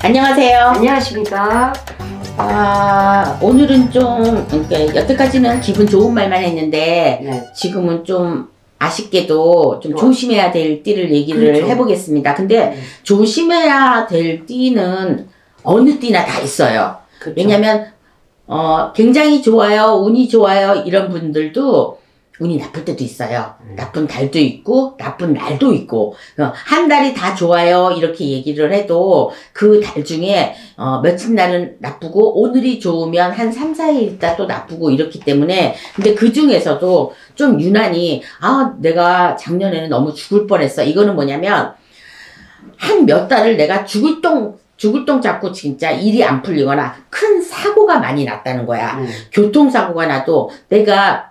안녕하세요. 안녕하십니까. 오늘은 좀, 그러니까 여태까지는 기분 좋은 말만 했는데, 네. 지금은 좀 아쉽게도 좀 조심해야 될 띠를 얘기를 그렇죠. 해보겠습니다. 근데 조심해야 될 띠는 어느 띠나 다 있어요. 그렇죠. 왜냐면, 굉장히 좋아요, 운이 좋아요, 이런 분들도 운이 나쁠 때도 있어요. 나쁜 달도 있고 나쁜 날도 있고 한 달이 다 좋아요 이렇게 얘기를 해도 그 달 중에 며칠 날은 나쁘고 오늘이 좋으면 한 3, 4일 있다 또 나쁘고 이렇기 때문에 근데 그 중에서도 좀 유난히 내가 작년에는 너무 죽을 뻔했어. 이거는 뭐냐면 한 몇 달을 내가 죽을 똥 잡고 진짜 일이 안 풀리거나 큰 사고가 많이 났다는 거야. 교통사고가 나도 내가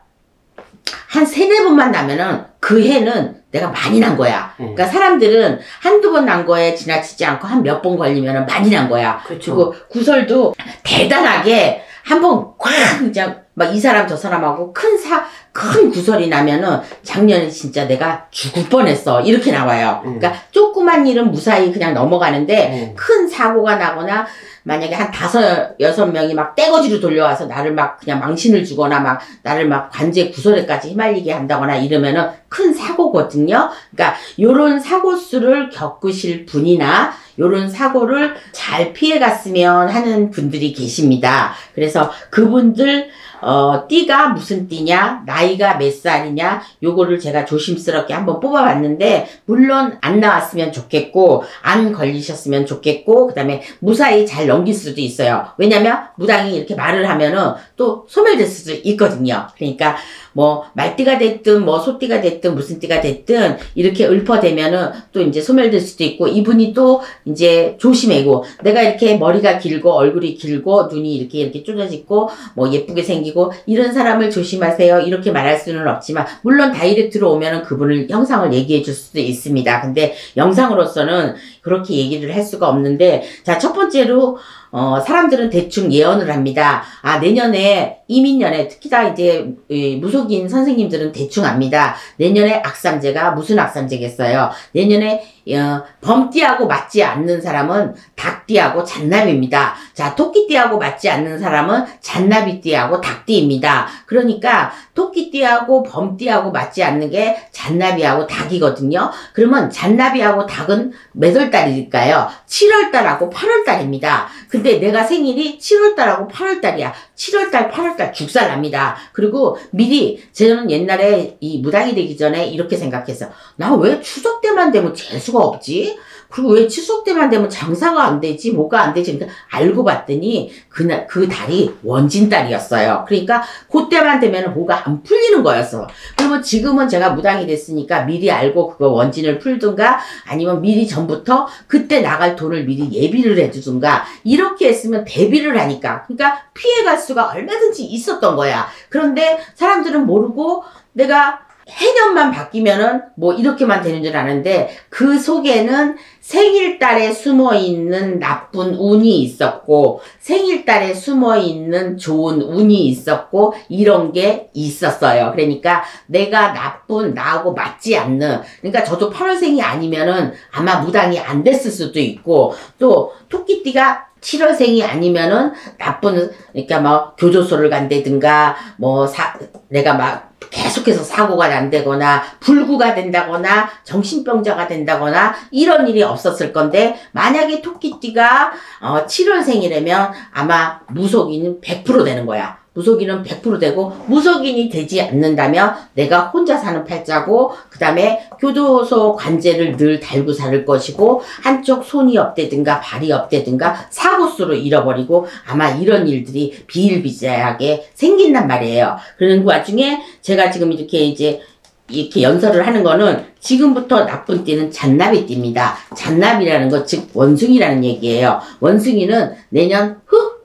한 3-4번만 나면은 그 해는 내가 많이 난 거야. 그러니까 사람들은 한두 번 난 거에 지나치지 않고 한 몇 번 걸리면은 많이 난 거야. 그렇죠. 그리고 구설도 대단하게 한번 꽉 그냥 막 이 사람 저 사람하고 큰 구설이 나면은 작년에 진짜 내가 죽을 뻔했어. 이렇게 나와요. 그러니까 조그만 일은 무사히 그냥 넘어가는데 큰 사고가 나거나 만약에 한 5-6명이 막 떼거지로 돌려와서 나를 막 그냥 망신을 주거나 막 나를 막 관제 구설에까지 휘말리게 한다거나 이러면은 큰 사고거든요. 그러니까 요런 사고 수를 겪으실 분이나 요런 사고를 잘 피해갔으면 하는 분들이 계십니다. 그래서 그분들 띠가 무슨 띠냐, 나이가 몇 살이냐, 요거를 제가 조심스럽게 한번 뽑아봤는데, 물론 안 나왔으면 좋겠고, 안 걸리셨으면 좋겠고, 그 다음에 무사히 잘 넘길 수도 있어요. 왜냐면, 무당이 이렇게 말을 하면은 또 소멸될 수도 있거든요. 그러니까, 뭐, 말띠가 됐든, 뭐, 소띠가 됐든, 무슨 띠가 됐든, 이렇게 읊어대면은 또 이제 소멸될 수도 있고, 이분이 또 이제 조심해고, 내가 이렇게 머리가 길고, 얼굴이 길고, 눈이 이렇게 쪼져지고, 뭐, 예쁘게 생기고, 이런 사람을 조심하세요. 이렇게 말할 수는 없지만, 물론 다이렉트로 오면은 그분을 형상을 얘기해 줄 수도 있습니다. 근데 영상으로서는 그렇게 얘기를 할 수가 없는데, 자, 첫 번째로, 사람들은 대충 예언을 합니다. 내년에, 이민년에, 특히 다 이제, 무속인 선생님들은 대충 압니다. 내년에 악삼재가 무슨 악삼재겠어요? 내년에, 범띠하고 맞지 않는 사람은 닭띠하고 잔나비입니다. 자, 토끼띠하고 맞지 않는 사람은 잔나비띠하고 닭띠입니다. 그러니까, 토끼띠하고 범띠하고 맞지 않는 게 잔나비하고 닭이거든요. 그러면 잔나비하고 닭은 몇 월달일까요? 7월달하고 8월달입니다. 근데 내가 생일이 7월달하고 8월달이야. 7월달, 8월달 죽살납니다. 그리고 미리 저는 옛날에 이 무당이 되기 전에 이렇게 생각했어. 나 왜 추석 때만 되면 재수가 없지? 그리고 왜 추석 때만 되면 장사가 안 되지? 뭐가 안 되지? 그러니까 알고 봤더니 그 달이 원진달이었어요. 그러니까 그때만 되면 뭐가 안 풀리는 거였어. 그러면 지금은 제가 무당이 됐으니까 미리 알고 그거 원진을 풀든가 아니면 미리 전부터 그때 나갈 돈을 미리 예비를 해주든가 이렇게 했으면 대비를 하니까 그러니까 피해갈 수가 얼마든지 있었던 거야. 그런데 사람들은 모르고 내가 해년만 바뀌면은 뭐 이렇게만 되는 줄 아는데 그 속에는 생일달에 숨어있는 나쁜 운이 있었고 생일달에 숨어있는 좋은 운이 있었고 이런 게 있었어요. 그러니까 내가 나하고 맞지 않는 그러니까 저도 8월생이 아니면은 아마 무당이 안 됐을 수도 있고 또 토끼띠가 7월생이 아니면은 그러니까 뭐 교도소를 간다든가 내가 막 계속해서 사고가 난다거나 불구가 된다거나 정신병자가 된다거나 이런 일이 없었을 건데 만약에 토끼띠가 7월생이라면 아마 무속인은 100% 되는 거야. 무속인은 100% 되고 무속인이 되지 않는다면 내가 혼자 사는 팔자고 그 다음에 교도소 관제를 늘 달고 살 것이고 한쪽 손이 없대든가 발이 없대든가 사고수로 잃어버리고 아마 이런 일들이 비일비재하게 생긴단 말이에요. 그런 와중에 제가 지금 이렇게 연설을 하는 거는 지금부터 나쁜 띠는 잔나비띠입니다. 잔나비라는 것 즉 원숭이라는 얘기예요. 원숭이는 내년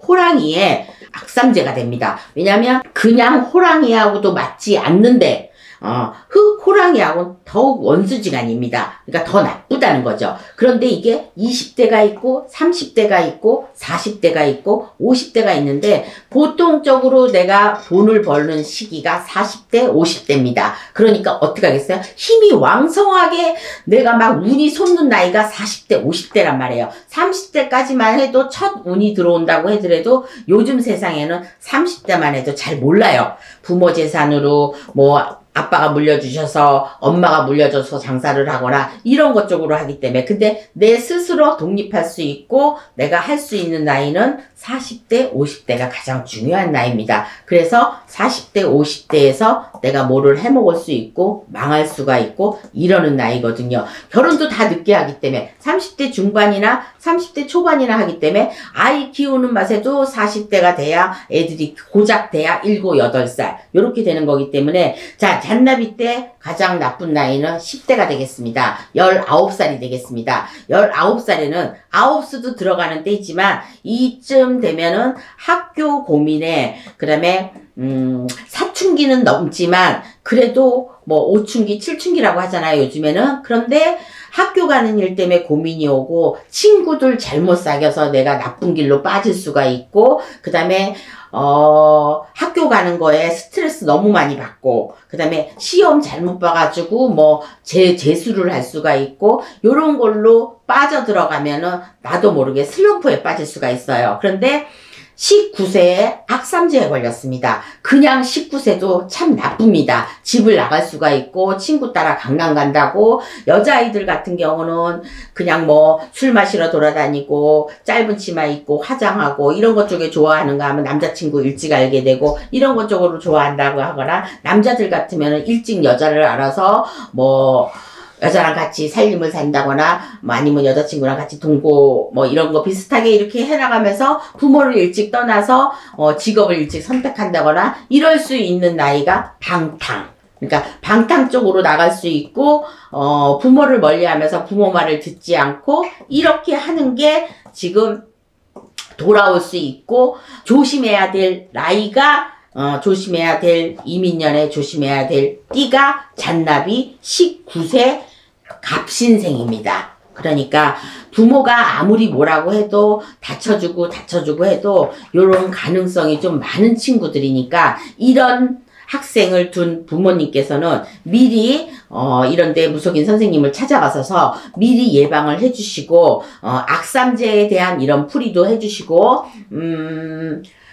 호랑이에 악삼재가 됩니다. 왜냐면 그냥 호랑이하고도 맞지 않는데 호랑이하고는 더욱 원수지간입니다. 그러니까 더 나쁘다는 거죠. 그런데 이게 20대가 있고 30대가 있고 40대가 있고 50대가 있는데 보통적으로 내가 돈을 버는 시기가 40대, 50대입니다. 그러니까 어떻게 하겠어요? 힘이 왕성하게 내가 막 운이 솟는 나이가 40대, 50대란 말이에요. 30대까지만 해도 첫 운이 들어온다고 하더라도 요즘 세상에는 30대만 해도 잘 몰라요. 부모 재산으로 뭐 아빠가 물려주셔서 엄마가 물려줘서 장사를 하거나 이런 것 쪽으로 하기 때문에 근데 내 스스로 독립할 수 있고 내가 할 수 있는 나이는 40대, 50대가 가장 중요한 나이입니다. 그래서 40대, 50대에서 내가 뭐를 해먹을 수 있고 망할 수가 있고 이러는 나이거든요. 결혼도 다 늦게 하기 때문에 30대 중반이나 30대 초반이나 하기 때문에 아이 키우는 맛에도 40대가 돼야 애들이 고작 돼야 7, 8살 이렇게 되는 거기 때문에 자 잔나비 때 가장 나쁜 나이는 10대가 되겠습니다. 19살이 되겠습니다. 19살에는 9수도 들어가는 때이지만 이쯤 되면은 학교 고민에 그 다음에 사춘기는 넘지만 그래도 뭐 5춘기, 7춘기라고 하잖아요. 요즘에는. 그런데 학교 가는 일 때문에 고민이 오고 친구들 잘못 사귀어서 내가 나쁜 길로 빠질 수가 있고 그 다음에 학교 가는 거에 스트레스 너무 많이 받고 그 다음에 시험 잘못 봐가지고 뭐 재수를 할 수가 있고 요런 걸로 빠져들어가면은 나도 모르게 슬럼프에 빠질 수가 있어요. 그런데 19세에 악삼제에 걸렸습니다. 그냥 19세도 참 나쁩니다. 집을 나갈 수가 있고 친구 따라 강남 간다고 여자아이들 같은 경우는 그냥 뭐 술 마시러 돌아다니고 짧은 치마 입고 화장하고 이런 것 쪽에 좋아하는가 하면 남자친구 일찍 알게 되고 이런 것 쪽으로 좋아한다고 하거나 남자들 같으면 일찍 여자를 알아서 뭐 여자랑 같이 살림을 산다거나 뭐 아니면 여자친구랑 같이 동거 뭐 이런 거 비슷하게 이렇게 해나가면서 부모를 일찍 떠나서 직업을 일찍 선택한다거나 이럴 수 있는 나이가 방탕. 그러니까 방탕 쪽으로 나갈 수 있고 부모를 멀리하면서 부모 말을 듣지 않고 이렇게 하는 게 지금 돌아올 수 있고 조심해야 될 나이가 조심해야 될 이민년에 조심해야 될 띠가 잔나비 19세 갑신생입니다. 그러니까 부모가 아무리 뭐라고 해도 다쳐주고 해도 요런 가능성이 좀 많은 친구들이니까 이런 학생을 둔 부모님께서는 미리 이런데 무속인 선생님을 찾아가셔서 미리 예방을 해주시고 악삼제에 대한 이런 풀이도 해주시고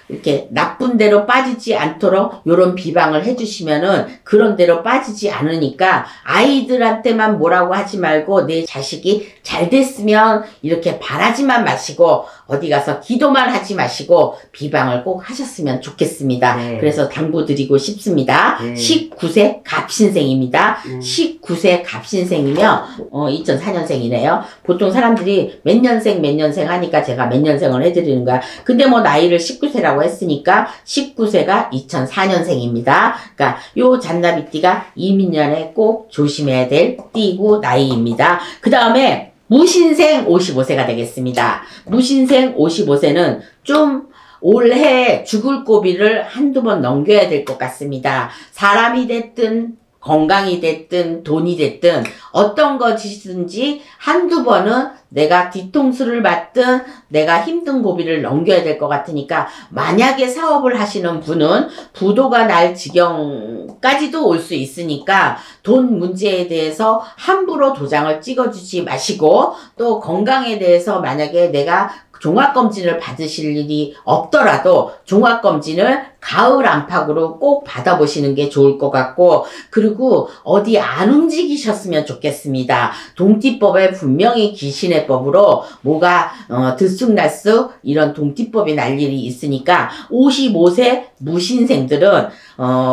이렇게 나쁜 데로 빠지지 않도록 요런 비방을 해주시면은 그런 데로 빠지지 않으니까 아이들한테만 뭐라고 하지 말고 내 자식이 잘 됐으면 이렇게 바라지만 마시고 어디 가서 기도만 하지 마시고 비방을 꼭 하셨으면 좋겠습니다. 네. 그래서 당부드리고 싶습니다. 19세 갑신생입니다. 19세 갑신생이면 2004년생이네요. 보통 사람들이 몇 년생 하니까 제가 몇 년생을 해드리는 거야. 근데 뭐 나이를 19세라고 했으니까 19세가 2004년생입니다. 그러니까 요 잔나비띠가 이민년에 꼭 조심해야 될 띠고 나이입니다. 그 다음에 무신생 55세가 되겠습니다. 무신생 55세는 좀 올해 죽을 고비를 한두 번 넘겨야 될 것 같습니다. 사람이 됐든 건강이 됐든 돈이 됐든 어떤 것이든지 한두 번은 내가 뒤통수를 맞든 내가 힘든 고비를 넘겨야 될 것 같으니까 만약에 사업을 하시는 분은 부도가 날 지경까지도 올 수 있으니까 돈 문제에 대해서 함부로 도장을 찍어주지 마시고 또 건강에 대해서 만약에 내가 종합검진을 받으실 일이 없더라도 종합검진을 가을 안팎으로 꼭 받아보시는 게 좋을 것 같고 그리고 어디 안 움직이셨으면 좋겠습니다. 동띠법에 분명히 귀신의 법으로 뭐가 들쑥날쑥 이런 동띠법이 날 일이 있으니까 55세 무신생들은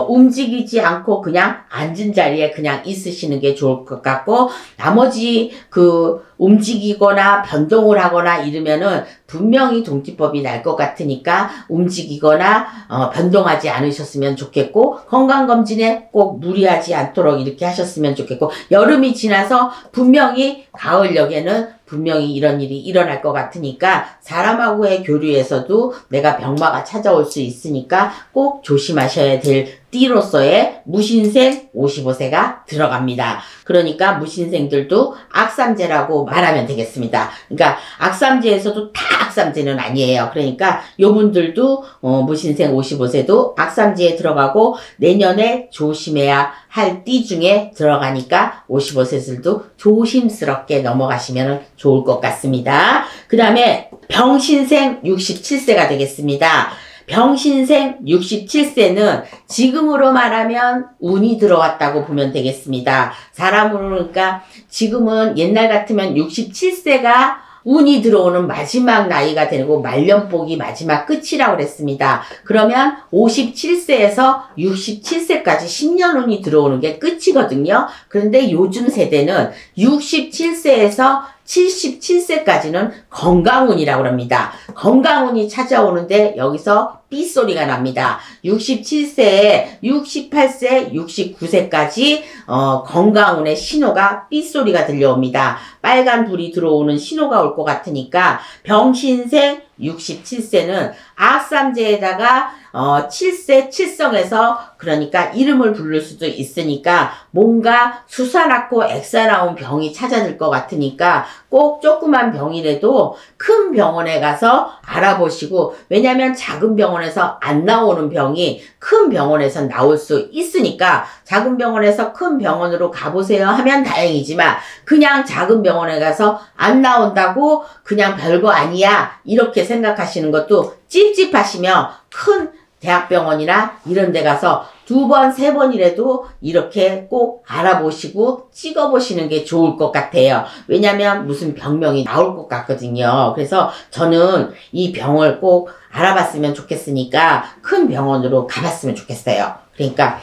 움직이지 않고 그냥 앉은 자리에 그냥 있으시는 게 좋을 것 같고 나머지 움직이거나 변동을 하거나 이러면은 분명히 동띠법이 날 것 같으니까 움직이거나 변동하지 않으셨으면 좋겠고 건강검진에 꼭 무리하지 않도록 이렇게 하셨으면 좋겠고 여름이 지나서 분명히 가을역에는 분명히 이런 일이 일어날 것 같으니까 사람하고의 교류에서도 내가 병마가 찾아올 수 있으니까 꼭 조심하셔야 될 띠로서의 무신생 55세가 들어갑니다. 그러니까 무신생들도 악삼재라고 말하면 되겠습니다. 그러니까 악삼재에서도 다 악삼재는 아니에요. 그러니까 요분들도 무신생 55세도 악삼재에 들어가고 내년에 조심해야 할 띠 중에 들어가니까 55세들도 조심스럽게 넘어가시면 좋을 것 같습니다. 그 다음에 병신생 67세가 되겠습니다. 병신생 67세는 지금으로 말하면 운이 들어왔다고 보면 되겠습니다. 사람으로 그러니까 지금은 옛날 같으면 67세가 운이 들어오는 마지막 나이가 되고 말년복이 마지막 끝이라고 그랬습니다. 그러면 57세에서 67세까지 10년 운이 들어오는 게 끝이거든요. 그런데 요즘 세대는 67세에서 77세까지는 건강운이라고 합니다. 건강운이 찾아오는데 여기서 삐소리가 납니다. 67세에 68세, 69세까지 건강운의 신호가 삐소리가 들려옵니다. 빨간 불이 들어오는 신호가 올 것 같으니까 병신생 67세는 악삼재에다가 7세 7성에서 그러니까 이름을 부를 수도 있으니까 뭔가 수사 났고 액사 나온 병이 찾아들 것 같으니까 꼭 조그만 병이라도 큰 병원에 가서 알아보시고, 왜냐면 작은 병원에서 안 나오는 병이 큰 병원에서 나올 수 있으니까 작은 병원에서 큰 병원으로 가보세요 하면 다행이지만 그냥 작은 병원에 가서 안 나온다고 그냥 별거 아니야 이렇게 생각하시는 것도 찝찝하시면 큰 대학병원이나 이런 데 가서 2번, 3번이라도 이렇게 꼭 알아보시고 찍어보시는 게 좋을 것 같아요. 왜냐면 무슨 병명이 나올 것 같거든요. 그래서 저는 이 병을 꼭 알아봤으면 좋겠으니까 큰 병원으로 가봤으면 좋겠어요. 그러니까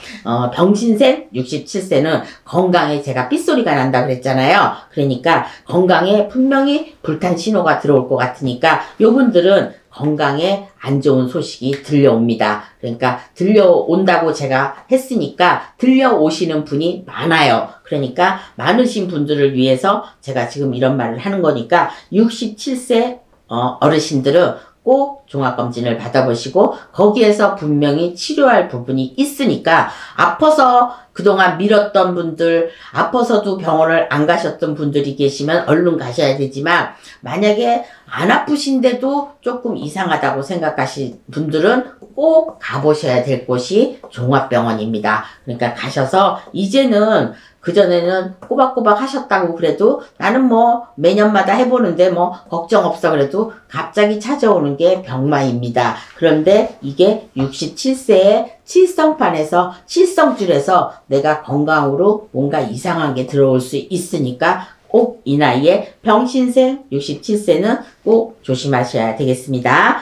병신생 67세는 건강에 제가 삐소리가 난다 그랬잖아요. 그러니까 건강에 분명히 불탄 신호가 들어올 것 같으니까 요분들은 건강에 안 좋은 소식이 들려옵니다. 그러니까 들려온다고 제가 했으니까 들려오시는 분이 많아요. 그러니까 많으신 분들을 위해서 제가 지금 이런 말을 하는 거니까 67세 어르신들은 꼭 종합검진을 받아보시고 거기에서 분명히 치료할 부분이 있으니까 아파서 그동안 미뤘던 분들, 아파서도 병원을 안 가셨던 분들이 계시면 얼른 가셔야 되지만 만약에 안 아프신데도 조금 이상하다고 생각하신 분들은 꼭 가보셔야 될 곳이 종합병원입니다. 그러니까 가셔서 이제는 그전에는 꼬박꼬박 하셨다고 그래도 나는 뭐 매년마다 해보는데 뭐 걱정 없어 그래도 갑자기 찾아오는 게 병마입니다. 그런데 이게 67세의 칠성판에서 칠성줄에서 내가 건강으로 뭔가 이상한 게 들어올 수 있으니까 꼭 이 나이에 병신생 67세는 꼭 조심하셔야 되겠습니다.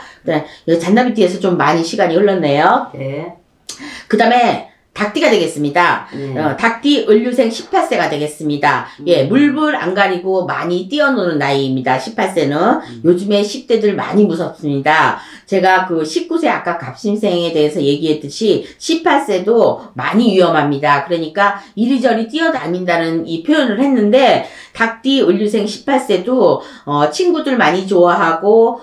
이 잔나비띠에서 좀 많이 시간이 흘렀네요. 네. 그 다음에 닭띠가 되겠습니다. 닭띠 을류생 18세가 되겠습니다. 예, 물불 안 가리고 많이 뛰어노는 나이입니다. 18세는. 요즘에 10대들 많이 무섭습니다. 제가 그 19세 아까 갑신생에 대해서 얘기했듯이 18세도 많이 위험합니다. 그러니까 이리저리 뛰어다닌다는 이 표현을 했는데 닭띠 을류생 18세도 친구들 많이 좋아하고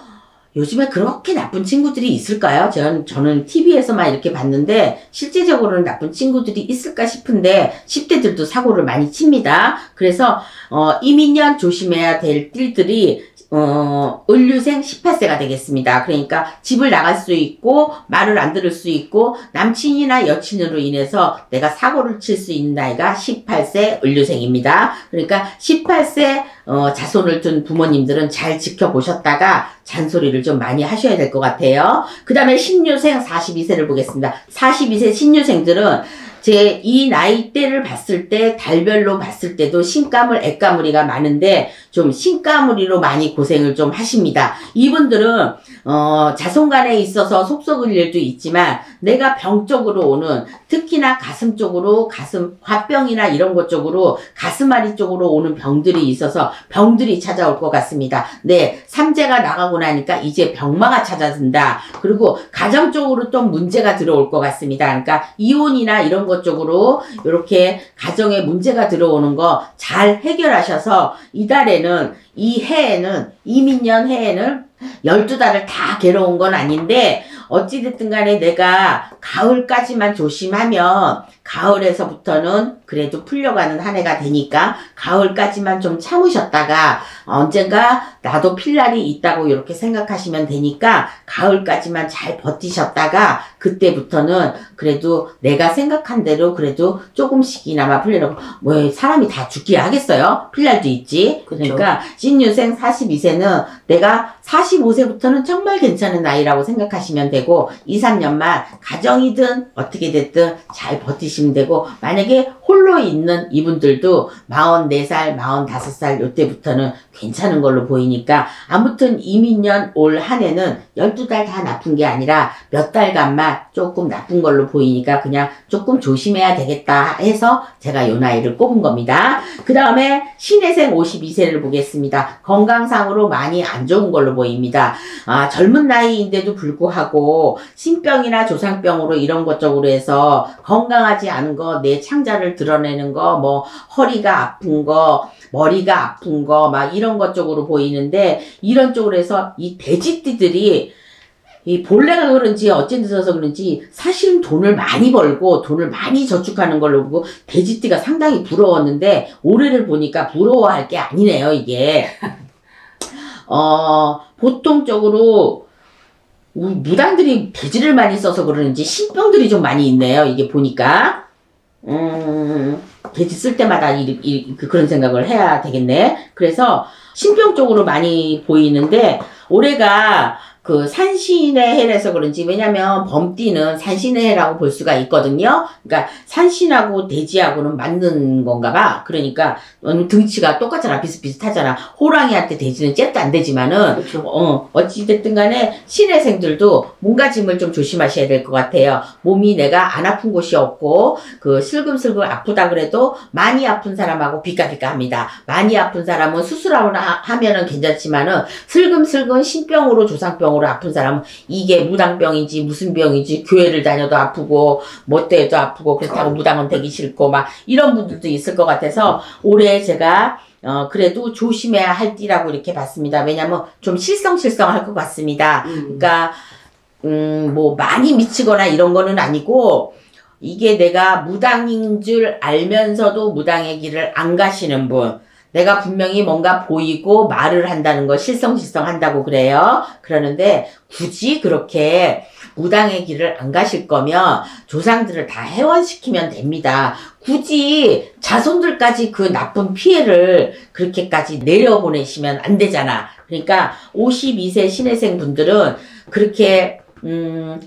요즘에 그렇게 나쁜 친구들이 있을까요? 저는 TV에서만 이렇게 봤는데 실제적으로는 나쁜 친구들이 있을까 싶은데 10대들도 사고를 많이 칩니다. 그래서 이민년 조심해야 될 띠들이 을류생 18세가 되겠습니다. 그러니까 집을 나갈 수 있고 말을 안 들을 수 있고 남친이나 여친으로 인해서 내가 사고를 칠 수 있는 나이가 18세 을류생입니다. 그러니까 18세 자손을 둔 부모님들은 잘 지켜보셨다가 잔소리를 좀 많이 하셔야 될 것 같아요. 그 다음에 신유생 42세를 보겠습니다. 42세 신유생들은 제 이 나이대를 봤을 때 달별로 봤을 때도 신가물, 액가물이가 많은데 좀 신가물이로 많이 고생을 좀 하십니다. 이분들은 자손간에 있어서 속 썩을 일도 있지만 내가 병 쪽으로 오는 특히나 가슴 쪽으로 가슴 화병이나 이런 것 쪽으로 가슴앓이 쪽으로 오는 병들이 있어서 병들이 찾아올 것 같습니다. 네, 삼재가 나가고 나니까 이제 병마가 찾아든다. 그리고 가정 쪽으로 또 문제가 들어올 것 같습니다. 그러니까 이혼이나 이런 것 쪽으로 이렇게 가정에 문제가 들어오는 거 잘 해결하셔서 이달에는 이 해에는 이민년 해에는 12달을 다 괴로운 건 아닌데 어찌됐든 간에 내가 가을까지만 조심하면 가을에서부터는 그래도 풀려가는 한 해가 되니까 가을까지만 좀 참으셨다가 언젠가 나도 필 날이 있다고 이렇게 생각하시면 되니까 가을까지만 잘 버티셨다가 그때부터는 그래도 내가 생각한 대로 그래도 조금씩이나마 풀리라고 뭐 사람이 다 죽기야 하겠어요? 필 날도 있지. 그러니까 신유생 42세는 내가 45세부터는 정말 괜찮은 나이라고 생각하시면 되고 2, 3년만 가정이든 어떻게 됐든 잘 버티시면 되고 만약에 홀로 있는 이분들도 44살, 45살 요때부터는 괜찮은 걸로 보이니까 아무튼 이민년 올 한 해는 12달 다 나쁜 게 아니라 몇 달간만 조금 나쁜 걸로 보이니까 그냥 조금 조심해야 되겠다 해서 제가 요 나이를 꼽은 겁니다. 그 다음에 신해생 52세를 보겠습니다. 건강상으로 많이 안 좋은 걸로 보입니다. 젊은 나이인데도 불구하고 신병이나 조상병으로 이런 것 쪽으로 해서 건강하지 않은 거, 내 창자를 드러내는 거, 뭐 허리가 아픈 거, 머리가 아픈 거, 막 이런 것 쪽으로 보이는데 이런 쪽으로 해서 이 돼지띠들이 이 본래가 그런지 어쩐 데서 그런지 사실은 돈을 많이 벌고 돈을 많이 저축하는 걸로 보고 돼지띠가 상당히 부러웠는데 올해를 보니까 부러워할 게 아니네요 이게. 보통적으로 무당들이 돼지를 많이 써서 그러는지 신병들이 좀 많이 있네요 이게 보니까. 돼지 쓸 때마다 그런 생각을 해야 되겠네. 그래서 신병 쪽으로 많이 보이는데 올해가 그 산신의 해라서 그런지 왜냐면 범띠는 산신의 해라고 볼 수가 있거든요. 그러니까 산신하고 돼지하고는 맞는 건가 봐. 그러니까 등치가 똑같잖아. 비슷비슷하잖아. 호랑이한테 돼지는 잽도 안 되지만은 그렇죠. 어찌됐든 간에 신해생들도 몸가짐을 좀 조심하셔야 될 것 같아요. 몸이 내가 안 아픈 곳이 없고 그 슬금슬금 아프다 그래도 많이 아픈 사람하고 비까비까 합니다. 많이 아픈 사람은 수술하거나 하면은 괜찮지만은 슬금슬금 신병으로 조상병 으로 아픈 사람은 이게 무당병인지 무슨 병인지 교회를 다녀도 아프고 뭐 때도 아프고 그렇다고 무당은 되기 싫고 막 이런 분들도 있을 것 같아서 올해 제가 그래도 조심해야 할 띠라고 이렇게 봤습니다. 왜냐면 좀 실성실성할 것 같습니다. 그러니까 뭐 많이 미치거나 이런 거는 아니고 이게 내가 무당인 줄 알면서도 무당의 길을 안 가시는 분, 내가 분명히 뭔가 보이고 말을 한다는 거 실성실성 한다고 그래요. 그러는데 굳이 그렇게 무당의 길을 안 가실 거면 조상들을 다 해원시키면 됩니다. 굳이 자손들까지 그 나쁜 피해를 그렇게까지 내려보내시면 안 되잖아. 그러니까 52세 신해생 분들은 그렇게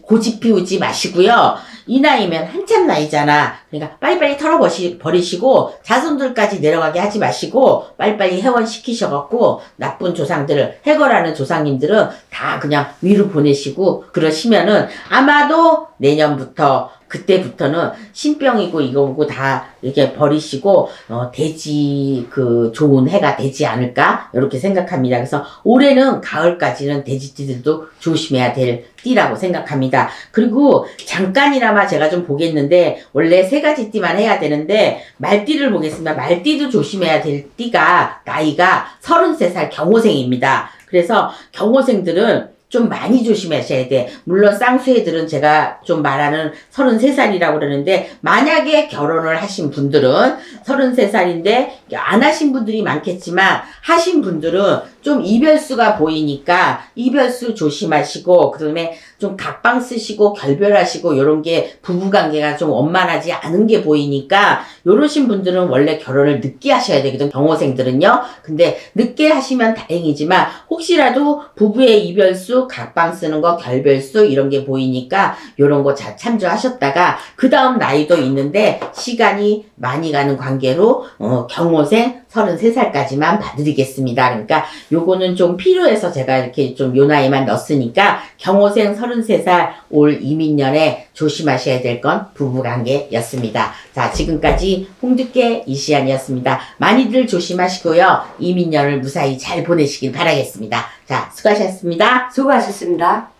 고집 피우지 마시고요. 이 나이면 한참 나이잖아. 그러니까 빨리빨리 털어버리시고 자손들까지 내려가게 하지 마시고 빨리빨리 해원시키셔갖고 나쁜 조상들을 해결하는 조상님들은 다 그냥 위로 보내시고 그러시면은 아마도 내년부터 그때부터는 신병이고 이거고 다 이렇게 버리시고 돼지 그 좋은 해가 되지 않을까 이렇게 생각합니다. 그래서 올해는 가을까지는 돼지띠들도 조심해야 될 띠라고 생각합니다. 그리고 잠깐이나마 제가 좀 보겠는데 원래 세 가지 띠만 해야 되는데 말띠를 보겠습니다. 말띠도 조심해야 될 띠가 나이가 33살 경호생입니다. 그래서 경호생들은 좀 많이 조심하셔야 돼. 물론 쌍수애들은 제가 좀 말하는 33살이라고 그러는데 만약에 결혼을 하신 분들은 33살인데 안 하신 분들이 많겠지만 하신 분들은 좀 이별수가 보이니까 이별수 조심하시고 그다음에 좀 각방 쓰시고 결별하시고 요런 게 부부관계가 좀 원만하지 않은 게 보이니까 요러신 분들은 원래 결혼을 늦게 하셔야 되거든 경호생들은요. 근데 늦게 하시면 다행이지만 혹시라도 부부의 이별수 각방 쓰는 거 결별수 이런 게 보이니까 요런 거 잘 참조하셨다가 그 다음 나이도 있는데 시간이 많이 가는 관계로 경호생 33살까지만 봐드리겠습니다. 그러니까 요거는 좀 필요해서 제가 이렇게 좀 요 나이만 넣었으니까 경호생 33살 올 이민년에 조심하셔야 될 건 부부관계였습니다. 자, 지금까지 홍두깨 이시안이었습니다. 많이들 조심하시고요. 이민년을 무사히 잘 보내시길 바라겠습니다. 자, 수고하셨습니다. 수고하셨습니다.